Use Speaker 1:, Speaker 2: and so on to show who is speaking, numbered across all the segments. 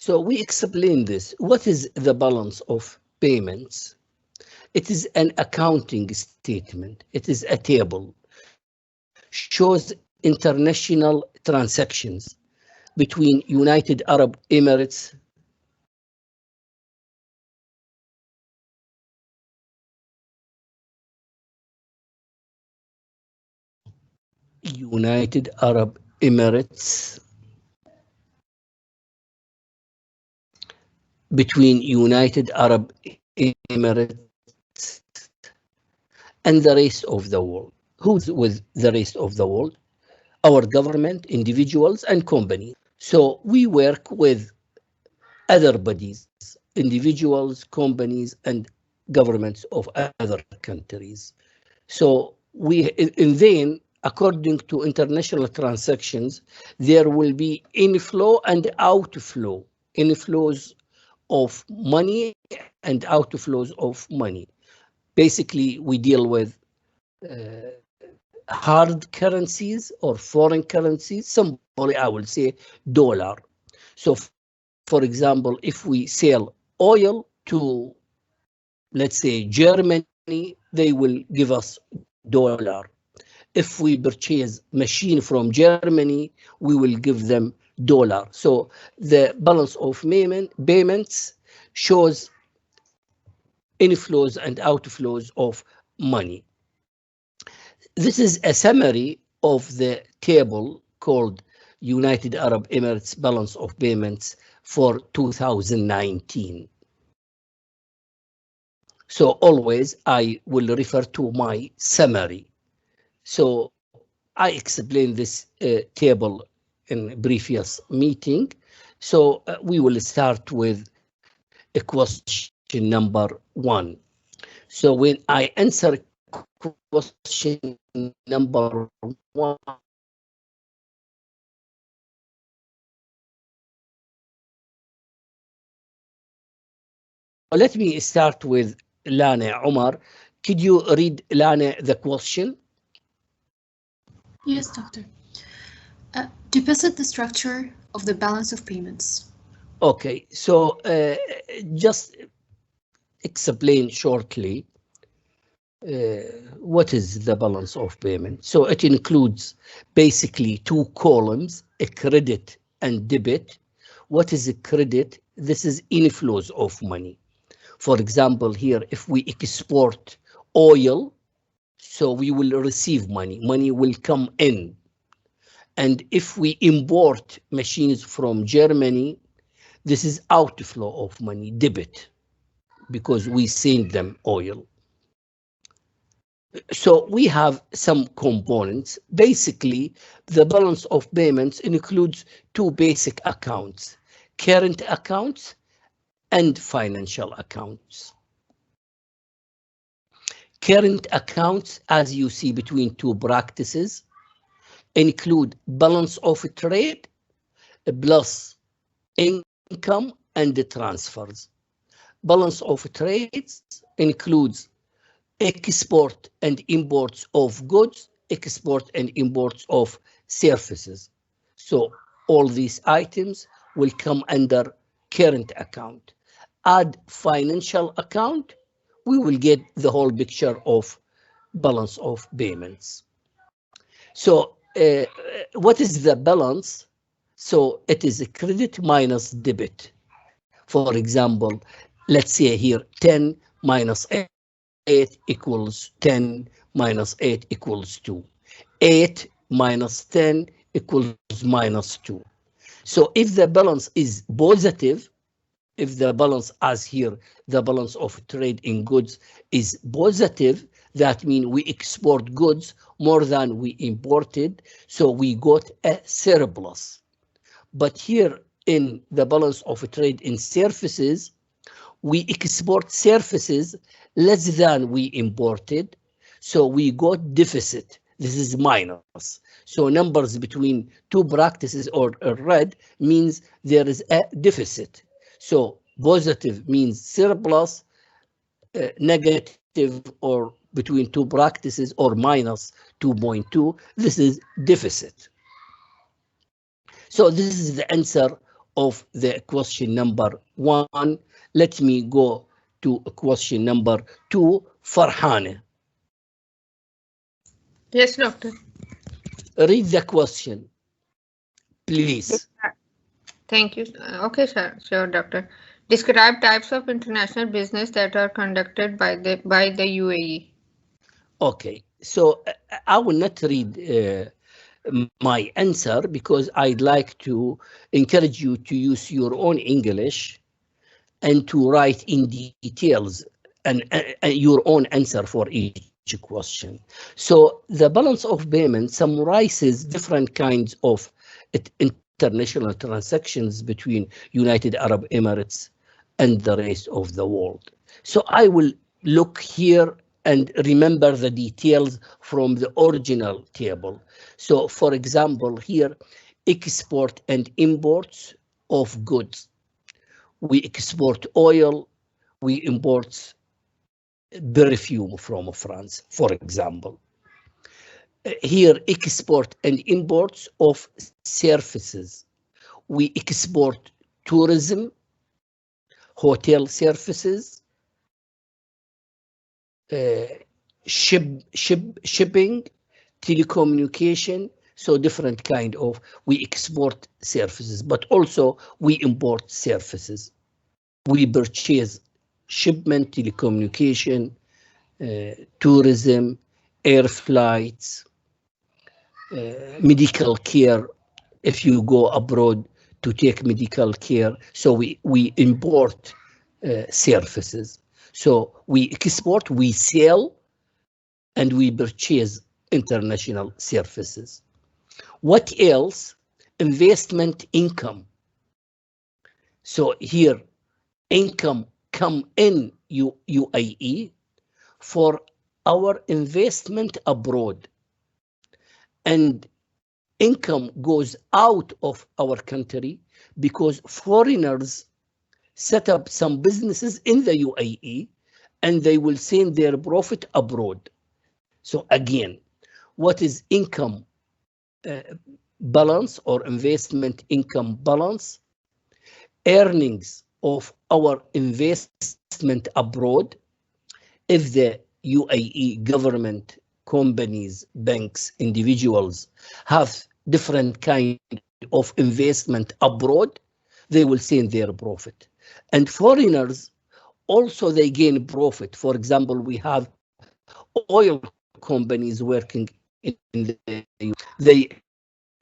Speaker 1: So we explain this. What is the balance of payments? It is an accounting statement. It is a table. Shows international transactions between United Arab Emirates, United Arab Emirates, between United Arab Emirates and the rest of the world. Who's with the rest of the world? Our government, individuals, and companies. So we work with other bodies, individuals, companies, and governments of other countries. So and then, according to international transactions, there will be inflow and outflow, inflows of money and outflows of money. Basically, we deal with hard currencies or foreign currencies. Somebody, I will say dollar. So, for example, if we sell oil to, let's say, Germany, they will give us dollar. If we purchase machine from Germany, we will give them dollar. So the balance of payments shows inflows and outflows of money. This is a summary of the table called United Arab Emirates Balance of Payments for 2019. So always I will refer to my summary. So I explained this table in previous meeting. So we will start with a question number 1. So when I answer question number 1, let me start with Lana Omar. Could you read, Lana, the question?
Speaker 2: Yes, doctor. Deposit the structure of the balance of payments.
Speaker 1: Okay, so just explain shortly what is the balance of payment. So it includes basically 2 columns, a credit and debit. What is a credit? This is inflows of money. For example, here, if we export oil, so we will receive money. Money will come in. And if we import machines from Germany, this is outflow of money, debit, because we send them oil. So we have some components. Basically, the balance of payments includes 2 basic accounts, current accounts and financial accounts. Current accounts, as you see between 2 practices, include balance of trade plus income and the transfers. Balance of trades includes export and imports of goods, export and imports of services. So all these items will come under current account. Add financial account, we will get the whole picture of balance of payments. So what is the balance? So it is a credit minus debit. For example, let's say here 10 minus 8 equals 10 minus 8 equals 2. 8 minus 10 equals minus 2. So if the balance is positive, if the balance, as here, the balance of trade in goods is positive, that means we export goods more than we imported, so we got a surplus. But here in the balance of trade in services, we export services less than we imported, so we got deficit. This is minus. So numbers between 2 practices or red means there is a deficit. So positive means surplus, negative or between 2 practices or minus 2.2, this is deficit. So this is the answer of the question number 1. Let me go to question number 2. Farhana.
Speaker 3: Yes, doctor.
Speaker 1: Read the question, please.
Speaker 3: Thank you. Okay, sir. Sure, doctor. Describe types of international business that are conducted by the UAE.
Speaker 1: Okay, so I will not read my answer because I'd like to encourage you to use your own English and to write in details and your own answer for each question. So the balance of payment summarizes different kinds of international transactions between United Arab Emirates and the rest of the world. So I will look here and remember the details from the original table. So for example, here, export and imports of goods. We export oil, we import perfume from France, for example. Here, export and imports of services. We export tourism, hotel services, shipping, telecommunication, so different kind of, we export services, but also we import services. We purchase shipment, telecommunication, tourism, air flights, medical care, if you go abroad to take medical care. So we import services. So we export, we sell, and we purchase international services. What else? Investment income. So here, income come in UAE for our investment abroad, and income goes out of our country because foreigners set up some businesses in the UAE and they will send their profit abroad. So again, what is income balance or investment income balance? Earnings of our investment abroad. If the UAE government, companies, banks, individuals have different kind of investment abroad, they will send their profit. And foreigners also, they gain profit. For example, we have oil companies working in the they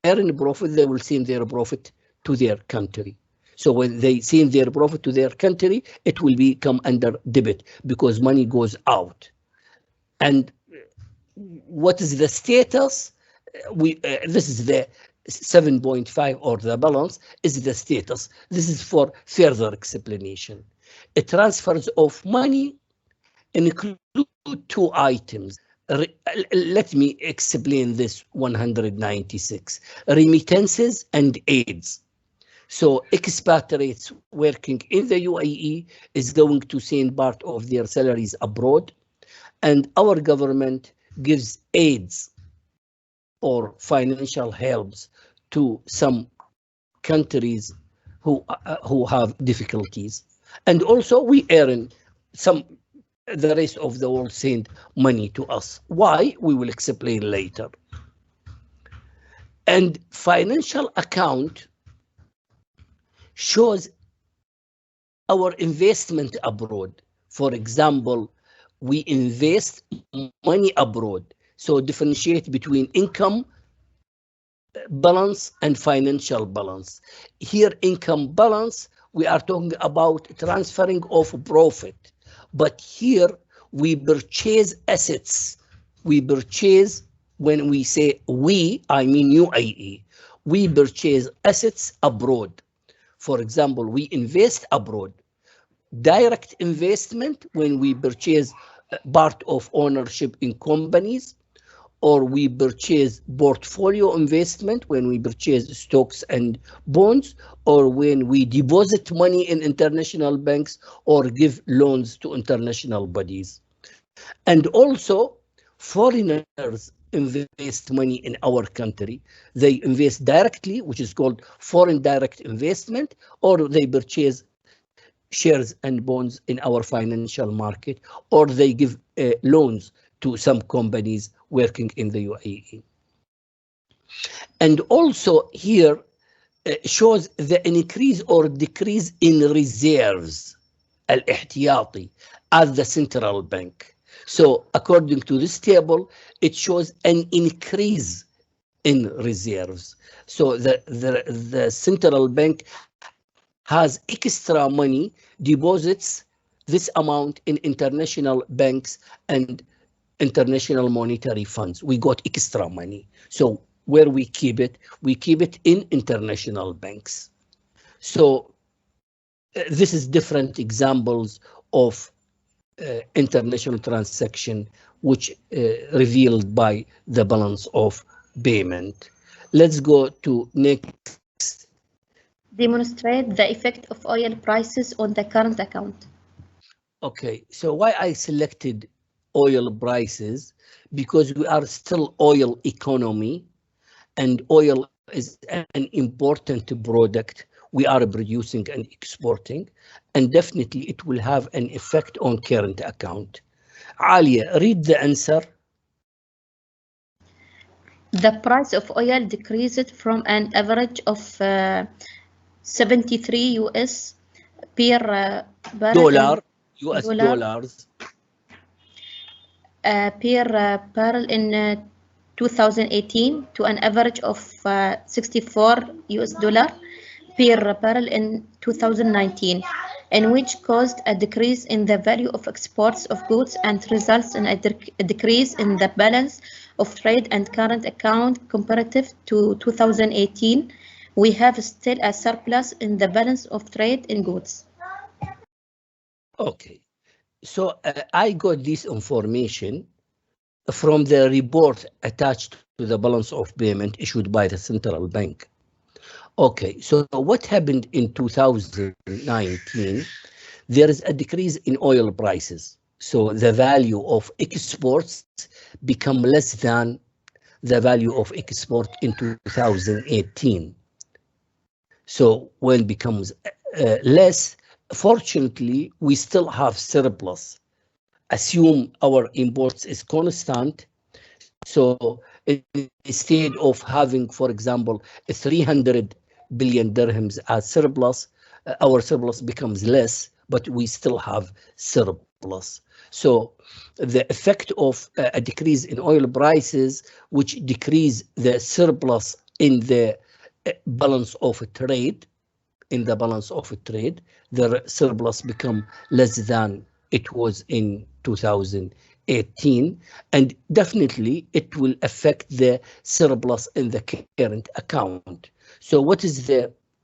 Speaker 1: earn profit, they will send their profit to their country. So when they send their profit to their country, it will become under debit because money goes out. And what is the status? This is the 7.5, or the balance is the status. This is for further explanation. A transfers of money include two items. Let me explain this 196. Remittances and aids. So expatriates working in the UAE is going to send part of their salaries abroad, and our government gives aids or financial helps to some countries who have difficulties. And also we earn some, the rest of the world send money to us. Why? We will explain later. And financial account shows our investment abroad. For example, we invest money abroad. So differentiate between income balance and financial balance. Here, income balance, we are talking about transferring of profit. But here, we purchase assets. We purchase, when we say we, I mean UAE. We purchase assets abroad. For example, we invest abroad. Direct investment, when we purchase part of ownership in companies, or we purchase portfolio investment, when we purchase stocks and bonds, or when we deposit money in international banks or give loans to international bodies. And also, foreigners invest money in our country. They invest directly, which is called foreign direct investment, or they purchase shares and bonds in our financial market, or they give loans to some companies working in the UAE. And also here shows the increase or decrease in reserves, al-ihtiyati, at the central bank. So according to this table, it shows an increase in reserves. So the central bank has extra money, deposits this amount in international banks and international monetary funds. We got extra money. So where we keep it in international banks. So this is different examples of international transaction which revealed by the balance of payment. Let's go to next.
Speaker 4: Demonstrate the effect of oil prices on the current account.
Speaker 1: Okay, so why I selected oil prices? Because we are still oil economy, and oil is an important product we are producing and exporting, and definitely it will have an effect on current account. Alia, read the answer.
Speaker 4: The price of oil decreased from an average of 73 US per barrel
Speaker 1: US dollars
Speaker 4: per barrel in 2018 to an average of 64 US dollar per barrel in 2019, and which caused a decrease in the value of exports of goods and results in a decrease in the balance of trade and current account comparative to 2018. We have still a surplus in the balance of trade in goods.
Speaker 1: Okay, so I got this information from the report attached to the balance of payment issued by the central bank. Okay, so what happened in 2019? There is a decrease in oil prices. So the value of exports become less than the value of export in 2018. So when it becomes less, fortunately, we still have surplus. Assume our imports is constant. So instead of having, for example, 300 billion dirhams as surplus, our surplus becomes less, but we still have surplus. So the effect of a decrease in oil prices, which decrease the surplus in the balance of trade, the surplus become less than it was in 2018, and definitely it will affect the surplus in the current account. So what is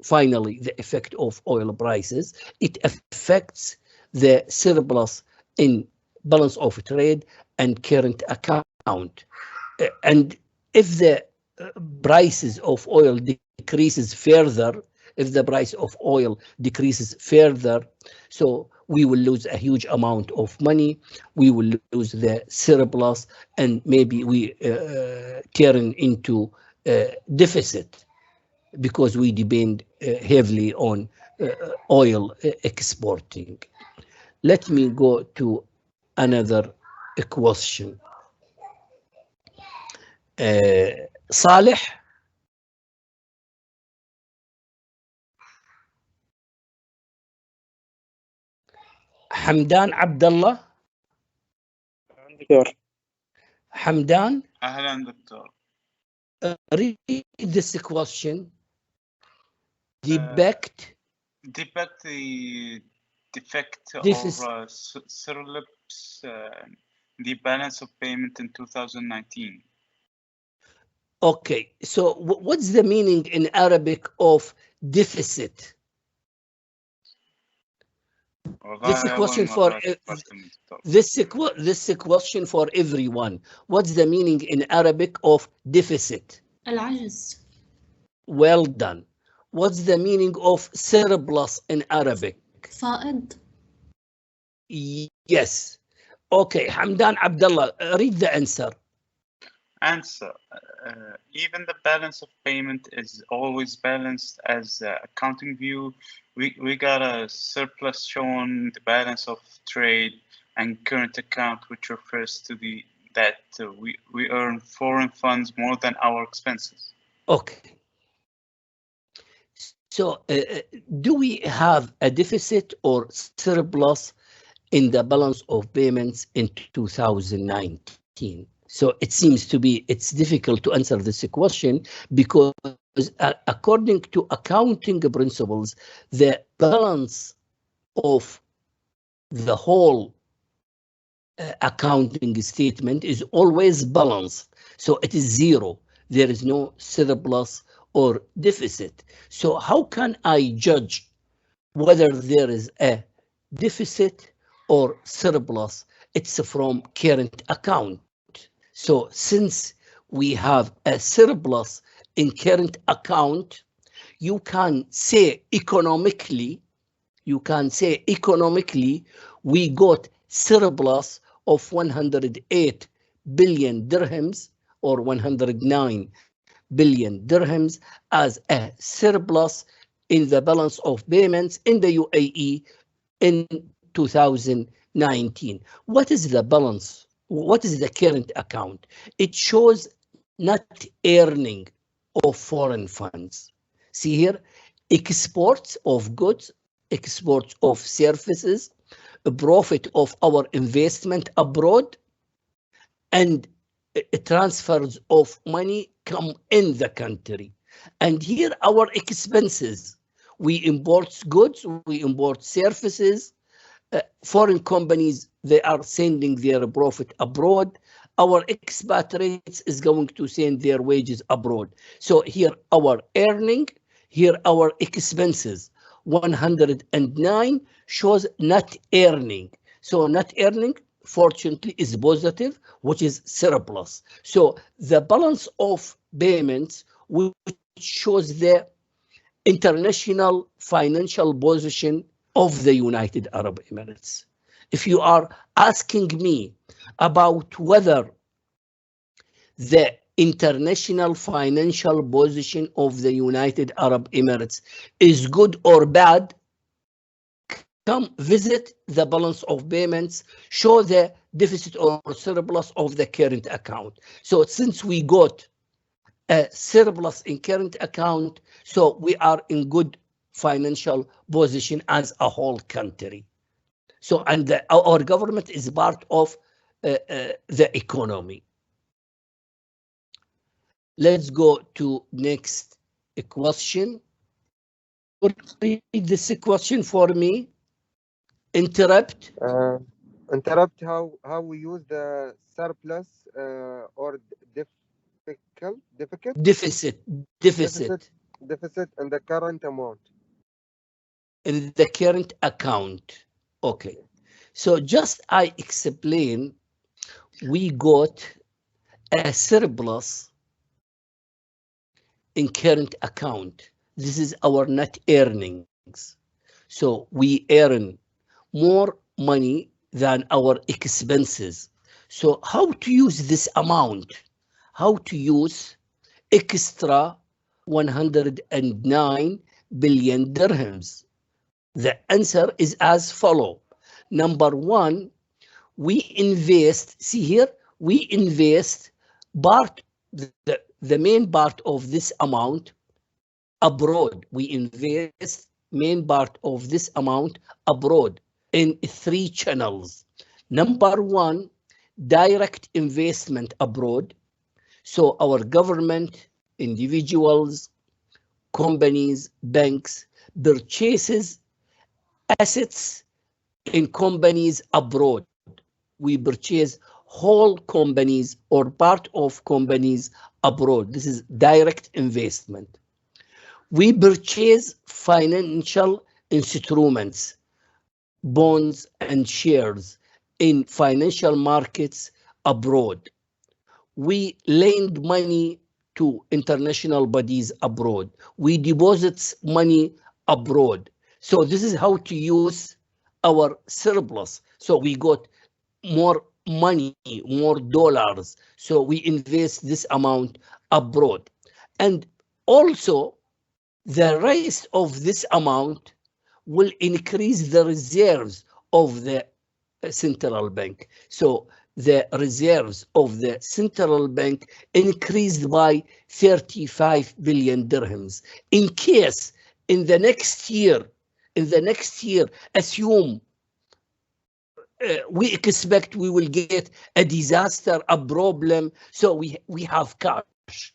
Speaker 1: finally the effect of oil prices? It affects the surplus in balance of trade and current account. And if the prices of oil decreases further, so we will lose a huge amount of money, we will lose the surplus, and maybe we turn into deficit because we depend heavily on oil exporting. Let me go to another question. Saleh? حمدان عبد الله.
Speaker 5: دكتور.
Speaker 1: حمدان.
Speaker 5: أهلا دكتور.
Speaker 1: Read this question. Depict
Speaker 5: the defect or surplus the balance of payment in 2019.
Speaker 1: Okay, so what's the meaning in Arabic of deficit? This is a question for this question for everyone. What's the meaning in Arabic of deficit?
Speaker 2: العجز.
Speaker 1: Well done. What's the meaning of surplus in Arabic?
Speaker 2: فائض.
Speaker 1: Yes. Okay, Hamdan Abdullah, read the answer.
Speaker 5: Answer. Even the balance of payment is always balanced as accounting view. We got a surplus shown the balance of trade and current account, which refers to that we earn foreign funds more than our expenses.
Speaker 1: Okay. So do we have a deficit or surplus in the balance of payments in 2019? So it seems to be, it's difficult to answer this question because according to accounting principles, the balance of the whole accounting statement is always balanced. So it is zero. There is no surplus or deficit. So how can I judge whether there is a deficit or surplus? It's from current account. So since we have a surplus in current account, you can say economically, we got surplus of 108 billion dirhams or 109 billion dirhams as a surplus in the balance of payments in the UAE in 2019. What is the balance? What is the current account? It shows net earning of foreign funds. See here, exports of goods, exports of services, profit of our investment abroad, and transfers of money come in the country. And here our expenses, we import goods, we import services, foreign companies, they are sending their profit abroad. Our expatriates is going to send their wages abroad. So here our earning, here our expenses. 109 shows net earning. So net earning, fortunately, is positive, which is surplus. So the balance of payments, which shows the international financial position of the United Arab Emirates. If you are asking me about whether the international financial position of the United Arab Emirates is good or bad, come visit the balance of payments, show the deficit or surplus of the current account. So since we got a surplus in current account, so we are in good financial position as a whole country. So, and our government is part of the economy. Let's go to next question. Read this question for me. Interrupt.
Speaker 6: Interrupt how we use the surplus or deficit and the current amount.
Speaker 1: In the current account. Okay. So just I explain, we got a surplus in current account. This is our net earnings. So we earn more money than our expenses. So how to use this amount? How to use extra 109 billion dirhams? The answer is as follow. Number one, we invest, see here, we invest part, the main part of this amount abroad. We invest main part of this amount abroad in 3 channels. Number one, direct investment abroad. So our government, individuals, companies, banks purchases assets in companies abroad. We purchase whole companies or part of companies abroad. This is direct investment. We purchase financial instruments, bonds and shares in financial markets abroad. We lend money to international bodies abroad. We deposit money abroad. So this is how to use our surplus. So we got more money, more dollars. So we invest this amount abroad. And also, the rest of this amount will increase the reserves of the central bank. So the reserves of the central bank increased by 35 billion dirhams. In case in the next year, assume we expect we will get a disaster, a problem. So we have cash.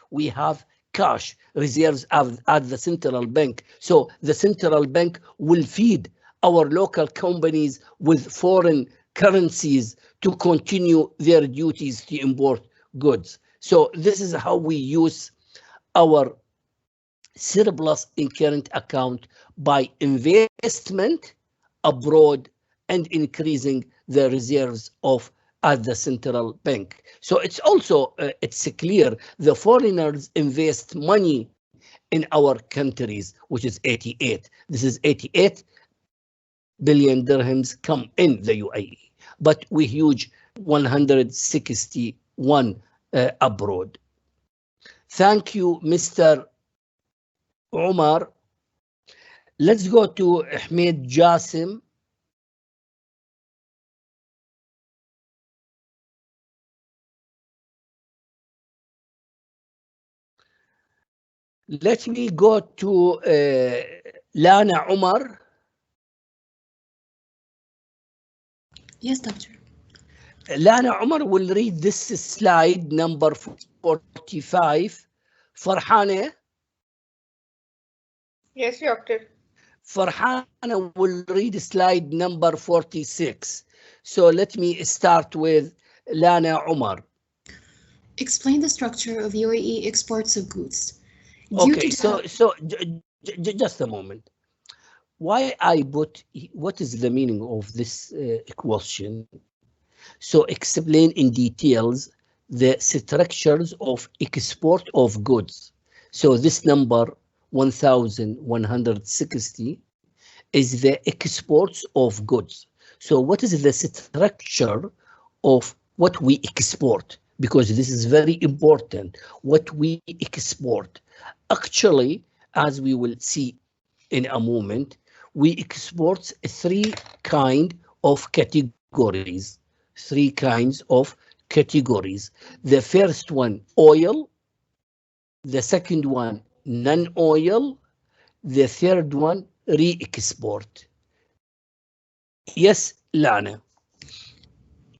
Speaker 1: We have cash reserves at the central bank. So the central bank will feed our local companies with foreign currencies to continue their duties to import goods. So this is how we use our surplus in current account, by investment abroad and increasing the reserves of at the central bank. So it's also, it's clear the foreigners invest money in our countries, which is 88. This is 88 billion dirhams come in the UAE, but we huge 161 abroad. Thank you, Mr. Omar. Let's go to Ahmed Jassim. Let me go to Lana Omar.
Speaker 2: Yes, doctor.
Speaker 1: Lana Omar will read this slide number 45. Farhane.
Speaker 3: Yes, doctor.
Speaker 1: Farhana will read slide number 46. So let me start with Lana Omar.
Speaker 2: Explain the structure of UAE exports of goods.
Speaker 1: Okay, so just a moment. Why I put, what is the meaning of this question? So explain in details the structures of export of goods. So this number 1160 is the exports of goods. So what is the structure of what we export? Because this is very important, what we export. Actually, as we will see in a moment, we export three kinds of categories. Three kinds of categories. The first one, oil. The second one, non-oil. The third one, re-export. Yes, Lana.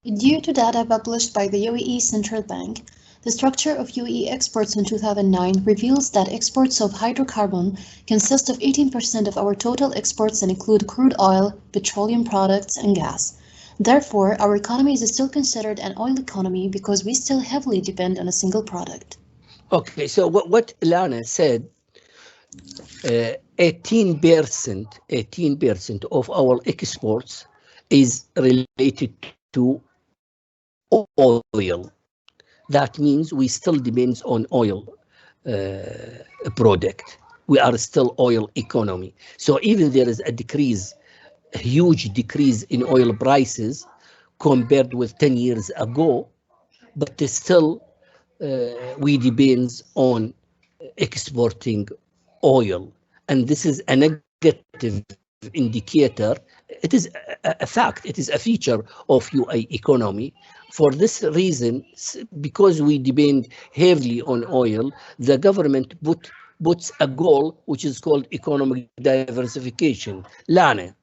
Speaker 2: Due to data published by the UAE Central Bank, the structure of UAE exports in 2009 reveals that exports of hydrocarbon consist of 18% of our total exports and include crude oil, petroleum products, and gas. Therefore, our economy is still considered an oil economy because we still heavily depend on a single product.
Speaker 1: Okay, so what Lana said, 18% of our exports is related to oil. That means we still depend on oil product. We are still oil economy. So even there is a decrease, a huge decrease in oil prices compared with 10 years ago, but still we depend on exporting oil. And this is a negative indicator. It is a fact, it is a feature of UAE economy. For this reason, because we depend heavily on oil, the government puts a goal which is called economic diversification. Lana.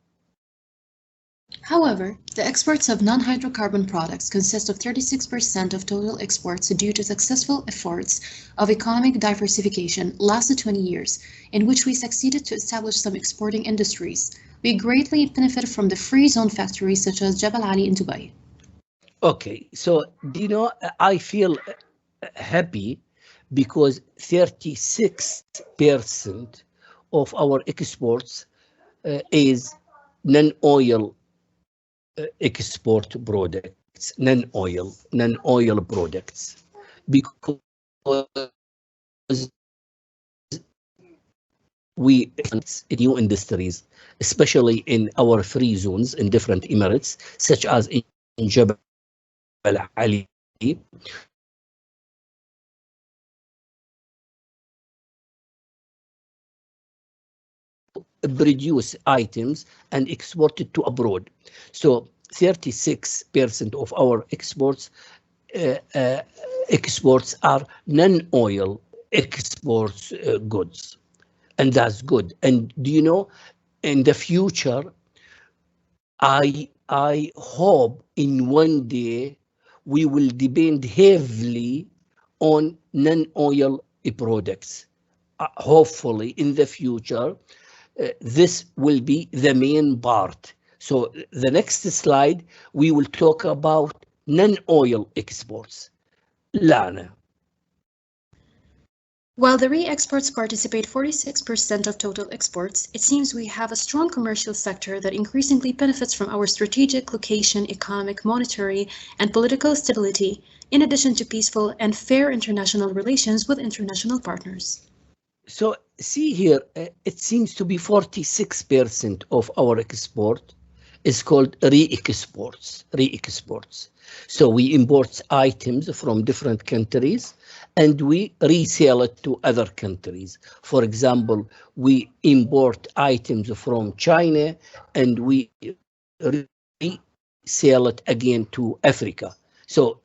Speaker 2: However, the exports of non-hydrocarbon products consist of 36% of total exports due to successful efforts of economic diversification lasted 20 years, in which we succeeded to establish some exporting industries. We greatly benefit from the free zone factories such as Jabal Ali in Dubai.
Speaker 1: Okay, so do you know, I feel happy because 36% of our exports is non-oil export products, non-oil products, because we new industries, especially in our free zones in different emirates, such as in Jabal عليه produce items and export it to abroad. So 36% of our exports are non-oil exports goods, and that's good. And do you know, in the future, I hope in one day we will depend heavily on non-oil products. Hopefully in the future, this will be the main part. So the next slide, we will talk about non-oil exports. Lana.
Speaker 2: While the re-exports participate 46% of total exports, it seems we have a strong commercial sector that increasingly benefits from our strategic location, economic, monetary, and political stability, in addition to peaceful and fair international relations with international partners.
Speaker 1: So see here, it seems to be 46% of our export is called re-exports. So we import items from different countries and we resell it to other countries. For example, we import items from China and we resell it again to Africa. So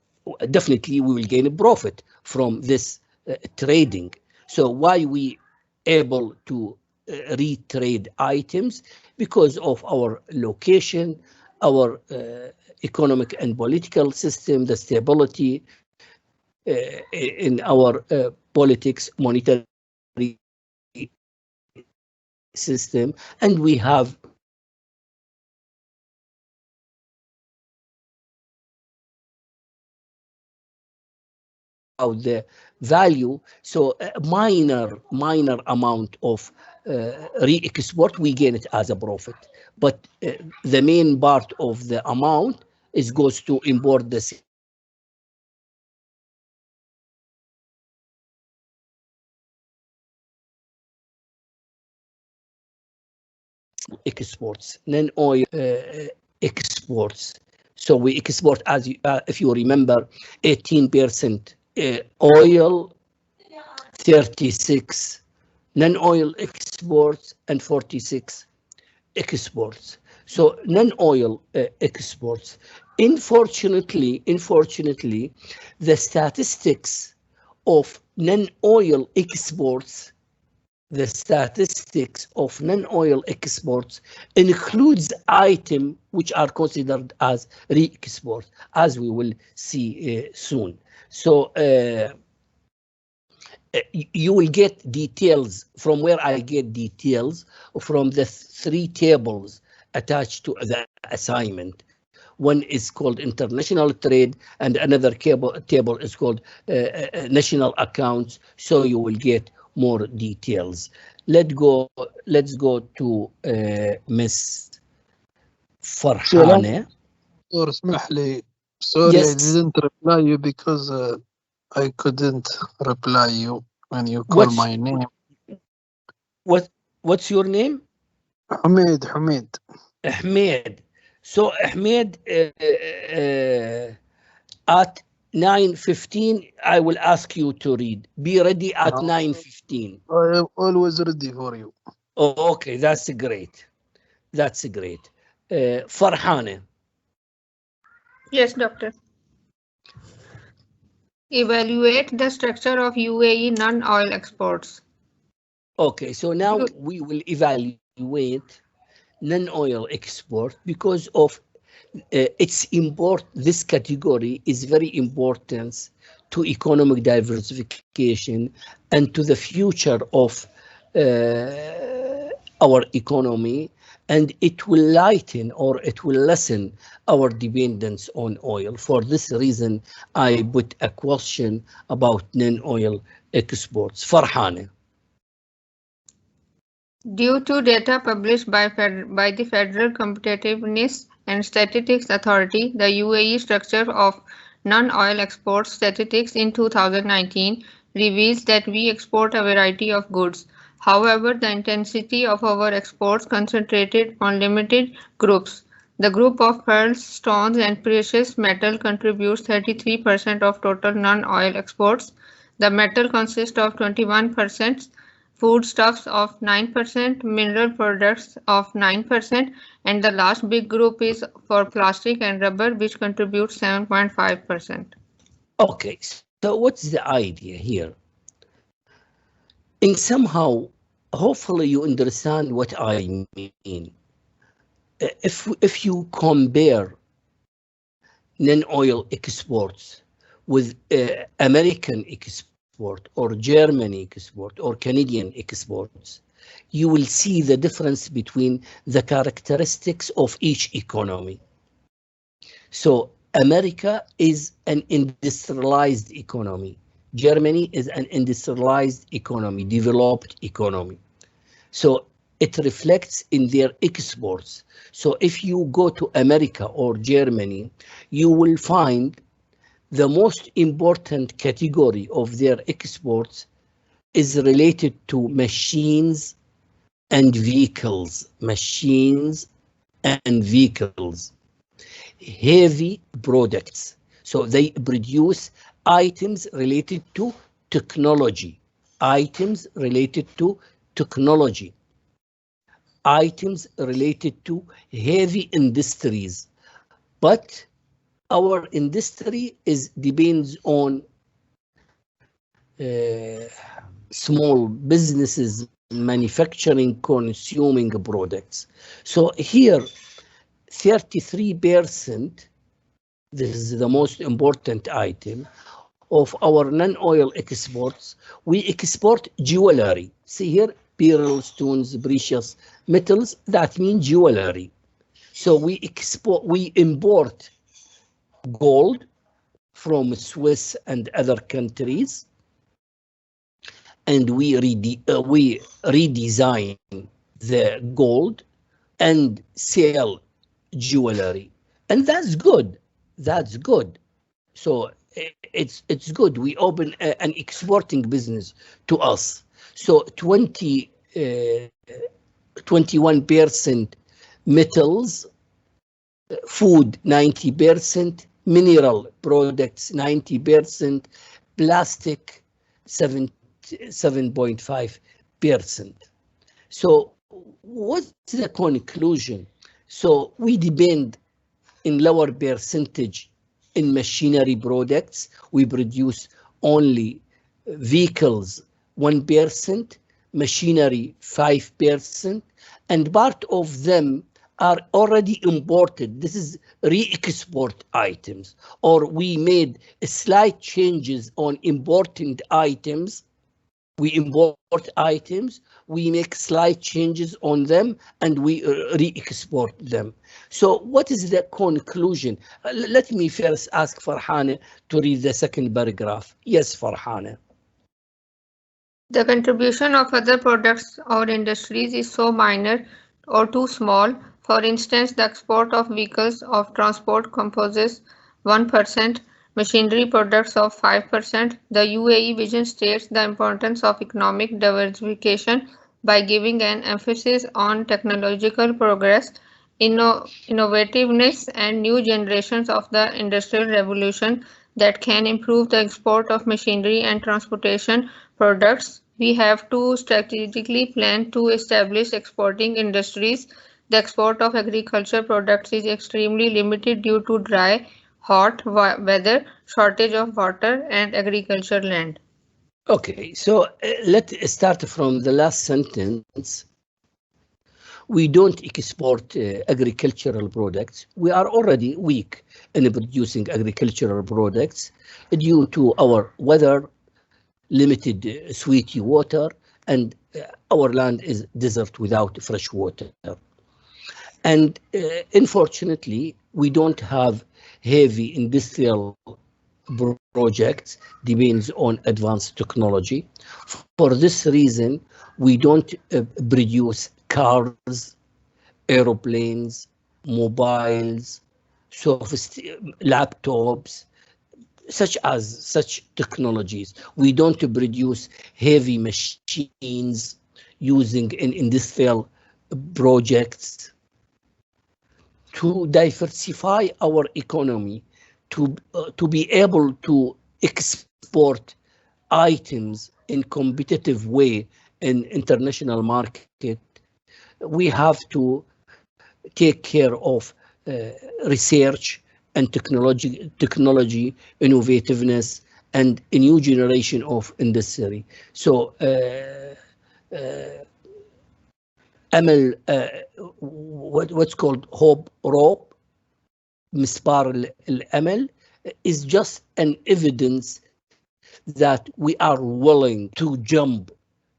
Speaker 1: definitely we will gain a profit from this trading. So why we able to retrade items? Because of our location, our economic and political system, the stability in our politics, monetary system, and we have the value. So a minor amount of re-export, we gain it as a profit. But the main part of the amount goes to import the exports, non-oil exports. So we export, as if you remember, 18% oil, 36 non-oil exports, and 46 exports. So non-oil exports. Unfortunately, the statistics of non-oil exports, includes items which are considered as re-export, as we will see soon. So you will get details from where I get details from the 3 tables attached to the assignment. One is called international trade and another table is called national accounts. So you will get more details. Let's go to Miss Farhane.
Speaker 7: اسمح لي. Sorry,
Speaker 1: Yes.
Speaker 7: I didn't reply you because I couldn't reply you when you call my name.
Speaker 1: What's your name?
Speaker 7: Hamid.
Speaker 1: Ahmed. So Ahmed, at 9:15, I will ask you to read. Be ready at 9:15.
Speaker 7: I am always ready for you.
Speaker 1: Oh, okay, that's great. Farhane.
Speaker 3: Yes, doctor. Evaluate the structure of UAE non-oil exports.
Speaker 1: Okay, so now we will evaluate non-oil export because of its import. This category is very important to economic diversification and to the future of our economy, and it will lighten or it will lessen our dependence on oil. For this reason, I put a question about non-oil exports. Farhane.
Speaker 3: Due to data published by the Federal Competitiveness and Statistics Authority, the UAE structure of non-oil export statistics in 2019 reveals that we export a variety of goods. However, the intensity of our exports concentrated on limited groups. The group of pearls, stones, and precious metal contributes 33% of total non-oil exports. The metal consists of 21%, foodstuffs of 9%, mineral products of 9%, and the last big group is for plastic and rubber, which contributes 7.5%.
Speaker 1: Okay, so what's the idea here? In somehow, hopefully you understand what I mean. If you compare non-oil exports with American export or German export or Canadian exports, you will see the difference between the characteristics of each economy. So America is an industrialized economy. Germany is an industrialized economy, developed economy. So it reflects in their exports. So if you go to America or Germany, you will find the most important category of their exports is related to machines and vehicles, heavy products. So they produce items related to technology, items related to heavy industries. But our industry depends on small businesses manufacturing, consuming products. So here, 33%, this is the most important item, of our non-oil exports, we export jewelry. See here, pearl, stones, precious metals, that means jewelry. So we import gold from Swiss and other countries, and we redesign the gold and sell jewelry, and that's good. So it's good. We open an exporting business to us. So 21% metals, food 90%, mineral products 90%, plastic 7.5%. So what's the conclusion? So we depend in lower percentage in machinery products. We produce only vehicles 1%, machinery 5%, and part of them are already imported. This is re-export items, or we made slight changes on imported items. We import items, we make slight changes on them, and we re-export them. So what is the conclusion? Let me first ask Farhana to read the second paragraph. Yes, Farhana.
Speaker 3: The contribution of other products or industries is so minor or too small. For instance, the export of vehicles of transport composes 1%, machinery products of 5%. The UAE vision states the importance of economic diversification by giving an emphasis on technological progress, innovativeness, and new generations of the industrial revolution that can improve the export of machinery and transportation products. We have to strategically plan to establish exporting industries. The export of agriculture products is extremely limited due to dry, hot weather, shortage of water, and agriculture land.
Speaker 1: Okay, so let's start from the last sentence. We don't export agricultural products. We are already weak in producing agricultural products due to our weather, limited sweet water, and our land is desert without fresh water. And unfortunately, we don't have heavy industrial projects, depends on advanced technology. For this reason, we don't produce cars, aeroplanes, mobiles, laptops, such technologies. We don't produce heavy machines using in industrial projects. to diversify our economy, to be able to export items in competitive way in international market, we have to take care of research and technology, innovativeness, and a new generation of industry. So أمل what's called hope rope مسبار الأمل is just an evidence that we are willing to jump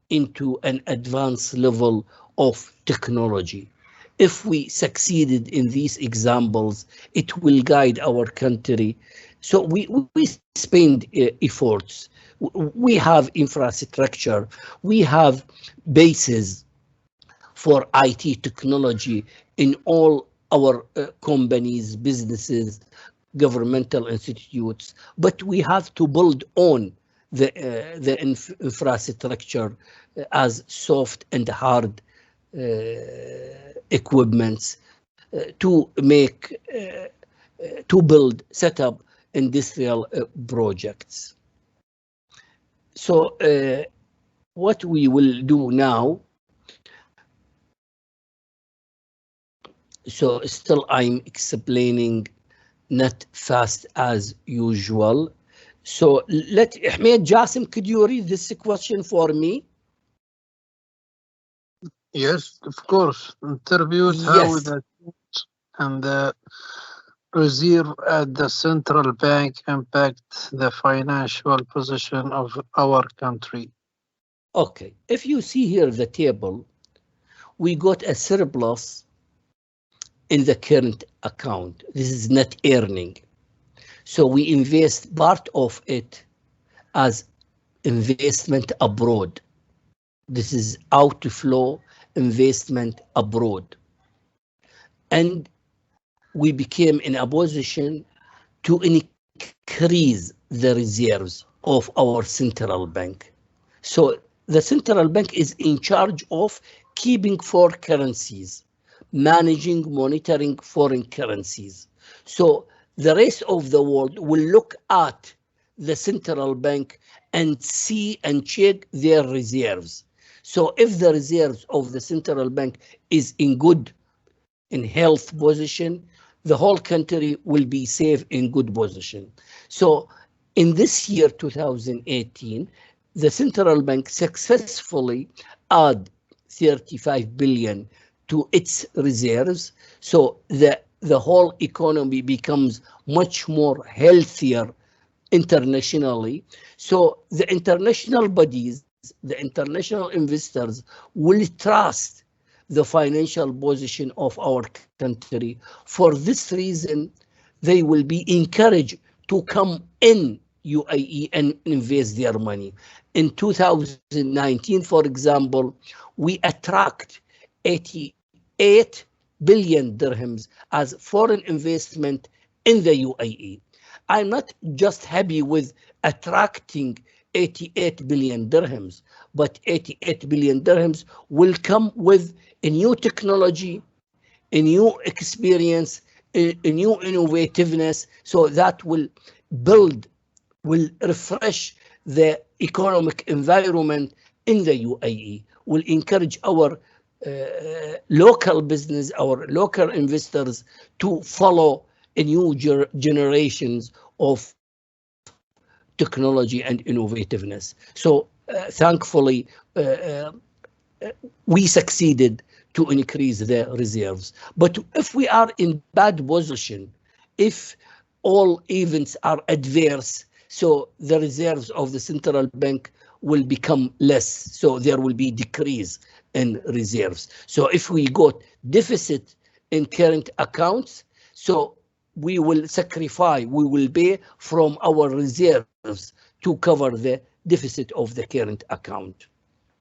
Speaker 1: into an advanced level of technology. If we succeeded in these examples, it will guide our country. So we spend efforts. We have infrastructure. We have bases for IT technology in all our companies, businesses, governmental institutes, but we have to build on the infrastructure as soft and hard equipments to make, to build, set up industrial projects. So what we will do now, so still I'm explaining not fast as usual. So let Ahmed Jassim, could you read this question for me?
Speaker 7: Yes, of course. Interviewed how the and the reserve at the central bank impact the financial position of our country.
Speaker 1: Okay, if you see here the table, we got a surplus in the current account. This is net earning. So we invest part of it as investment abroad. This is outflow investment abroad. And we became in a position to increase the reserves of our central bank. So the central bank is in charge of keeping four currencies, managing, monitoring foreign currencies. So the rest of the world will look at the central bank and see and check their reserves. So if the reserves of the central bank is in good, in health position, the whole country will be safe in good position. So in this year, 2018, the central bank successfully add 35 billion to its reserves. So the whole economy becomes much more healthier internationally. So the international bodies, the international investors will trust the financial position of our country. For this reason, they will be encouraged to come in UAE and invest their money. In 2019, for example, we attract 88 billion dirhams as foreign investment in the UAE. I'm not just happy with attracting 88 billion dirhams, but 88 billion dirhams will come with a new technology, a new experience, a new innovativeness, so that will build, will refresh the economic environment in the UAE, will encourage our local business, our local investors to follow a new generations of technology and innovativeness. So thankfully, we succeeded to increase the reserves. But if we are in bad position, if all events are adverse, so the reserves of the central bank will become less. So there will be decrease in reserves. So if we got deficit in current accounts, so we will sacrifice, we will pay from our reserves to cover the deficit of the current account.